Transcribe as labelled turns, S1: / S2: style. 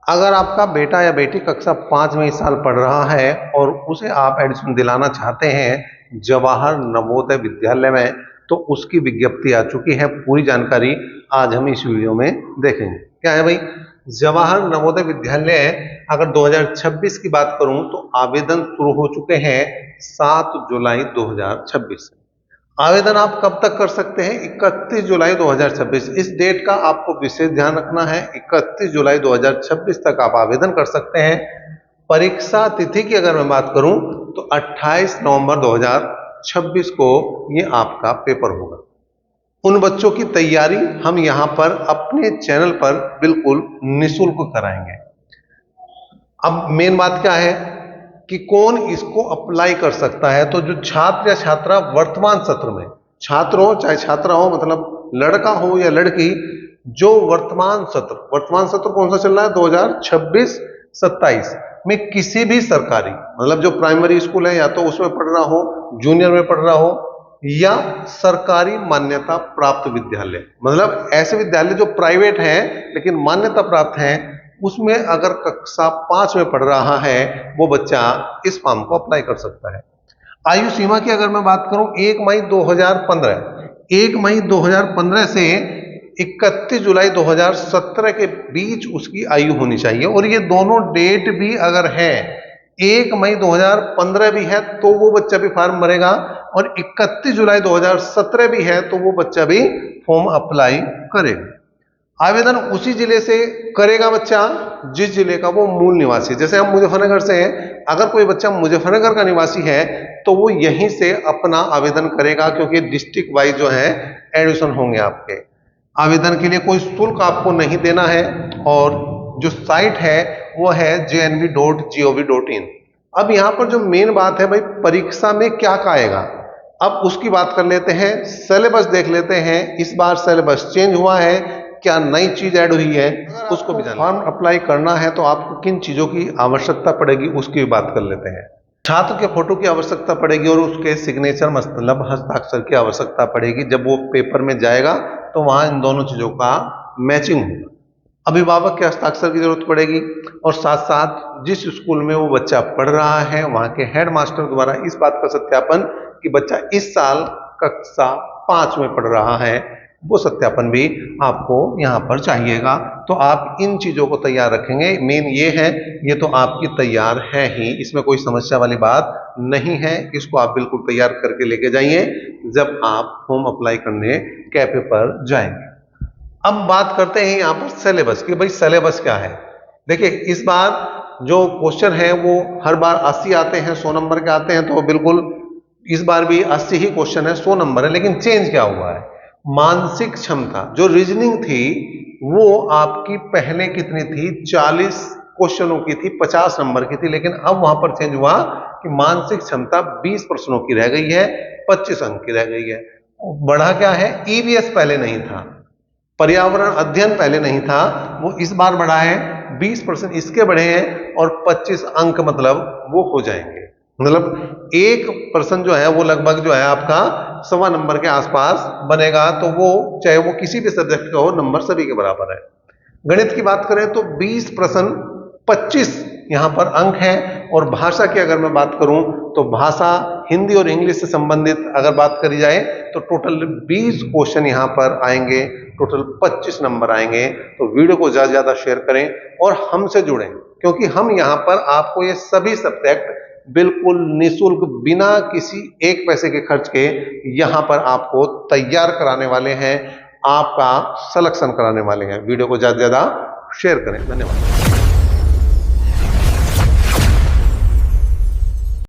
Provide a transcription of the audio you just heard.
S1: अगर आपका बेटा या बेटी कक्षा 5 में इस साल पढ़ रहा है और उसे आप एडमिशन दिलाना चाहते हैं जवाहर नवोदय विद्यालय में, तो उसकी विज्ञप्ति आ चुकी है। पूरी जानकारी आज हम इस वीडियो में देखेंगे। क्या है भाई, जवाहर नवोदय विद्यालय अगर 2026 की बात करूं तो आवेदन शुरू हो चुके हैं 7 जुलाई 2026 से। आवेदन आप कब तक कर सकते हैं? 31 जुलाई 2026। इस डेट का आपको विशेष ध्यान रखना है। 31 जुलाई 2026 तक आप आवेदन कर सकते हैं। परीक्षा तिथि की अगर मैं बात करूं तो 28 नवंबर 2026 को ये आपका पेपर होगा। उन बच्चों की तैयारी हम यहां पर अपने चैनल पर बिल्कुल निःशुल्क कराएंगे। अब मेन बात क्या है कि कौन इसको अप्लाई कर सकता है? तो जो छात्र या छात्रा वर्तमान सत्र में, छात्र हो चाहे छात्रा हो, मतलब लड़का हो या लड़की, जो वर्तमान सत्र कौन सा चल रहा है 2026-27 में किसी भी सरकारी, मतलब जो प्राइमरी स्कूल है या तो उसमें पढ़ रहा हो, जूनियर में पढ़ रहा हो, या सरकारी मान्यता प्राप्त विद्यालय, मतलब ऐसे विद्यालय जो प्राइवेट हैं लेकिन मान्यता प्राप्त हैं, उसमें अगर कक्षा 5 में पढ़ रहा है वो बच्चा इस फॉर्म को अप्लाई कर सकता है। आयु सीमा की अगर मैं बात करूं 1 मई 2015 से 31 जुलाई 2017 के बीच उसकी आयु होनी चाहिए। और ये दोनों डेट भी अगर है, 1 मई 2015 भी है तो वो बच्चा भी फॉर्म भरेगा, और 31 जुलाई 2017 भी है तो वो बच्चा भी फॉर्म अप्लाई करेगा। आवेदन उसी जिले से करेगा बच्चा जिस जिले का वो मूल निवासी है। जैसे हम मुजफ्फरनगर से हैं, अगर कोई बच्चा मुजफ्फरनगर का निवासी है तो वो यहीं से अपना आवेदन करेगा, क्योंकि डिस्ट्रिक्ट वाइज जो है एडमिशन होंगे आपके। आवेदन के लिए कोई शुल्क आपको नहीं देना है, और जो साइट है वो है jnv.gov.in। अब यहाँ पर जो मेन बात है भाई, परीक्षा में क्या आएगा, अब उसकी बात कर लेते हैं। सिलेबस देख लेते हैं, इस बार सिलेबस चेंज हुआ है, क्या नई चीज ऐड हुई है, उसको भी जानना। फॉर्म अप्लाई करना है तो आपको किन चीजों की आवश्यकता पड़ेगी उसकी भी बात कर लेते हैं। छात्र के फोटो की आवश्यकता पड़ेगी और उसके सिग्नेचर मतलब हस्ताक्षर की आवश्यकता पड़ेगी। जब वो पेपर में जाएगा तो वहां इन दोनों चीजों का मैचिंग होगा। अभिभावक के हस्ताक्षर की जरूरत पड़ेगी, और साथ साथ जिस स्कूल में वो बच्चा पढ़ रहा है वहां के हेडमास्टर द्वारा इस बात का सत्यापन कि बच्चा इस साल कक्षा 5 में पढ़ रहा है, वो सत्यापन भी आपको यहाँ पर चाहिएगा। तो आप इन चीजों को तैयार रखेंगे। मेन ये है, ये तो आपकी तैयार है ही, इसमें कोई समस्या वाली बात नहीं है। इसको आप बिल्कुल तैयार करके लेके जाइए जब आप फॉर्म अप्लाई करने कैफे पर जाएंगे। अब बात करते हैं यहाँ पर सिलेबस की। भाई सिलेबस क्या है? देखिए, इस बार जो क्वेश्चन है वो हर बार 80 आते हैं, 100 नंबर के आते हैं, तो बिल्कुल इस बार भी 80 ही क्वेश्चन है, 100 नंबर है। लेकिन चेंज क्या हुआ है? मानसिक क्षमता जो रीजनिंग थी वो आपकी पहले कितनी थी? 40 क्वेश्चनों की थी, 50 नंबर की थी। लेकिन अब वहां पर चेंज हुआ कि मानसिक क्षमता 20 प्रश्नों की रह गई है, 25 अंक की रह गई है। बढ़ा क्या है? ईवीएस पहले नहीं था, पर्यावरण अध्ययन पहले नहीं था, वो इस बार बढ़ा है। 20% इसके बढ़े हैं और 25 अंक मतलब वो हो जाएंगे। मतलब 1% जो है वो लगभग जो है आपका 1.25 नंबर के आसपास बनेगा। तो वो चाहे वो किसी भी सब्जेक्ट का हो, नंबर सभी के बराबर है। गणित की बात करें तो 20 प्रश्न 25 यहाँ पर अंक है। और भाषा की अगर मैं बात करूं तो भाषा हिंदी और इंग्लिश से संबंधित अगर बात करी जाए तो टोटल 20 क्वेश्चन यहाँ पर आएंगे, टोटल 25 नंबर आएंगे। तो वीडियो को ज्यादा से ज्यादा शेयर करें और हमसे जुड़ें, क्योंकि हम यहाँ पर आपको ये सभी सब्जेक्ट बिल्कुल निःशुल्क, बिना किसी एक पैसे के खर्च के यहाँ पर आपको तैयार कराने वाले हैं, आपका सिलेक्शन कराने वाले हैं। वीडियो को ज्यादा से ज्यादा शेयर करें। धन्यवाद।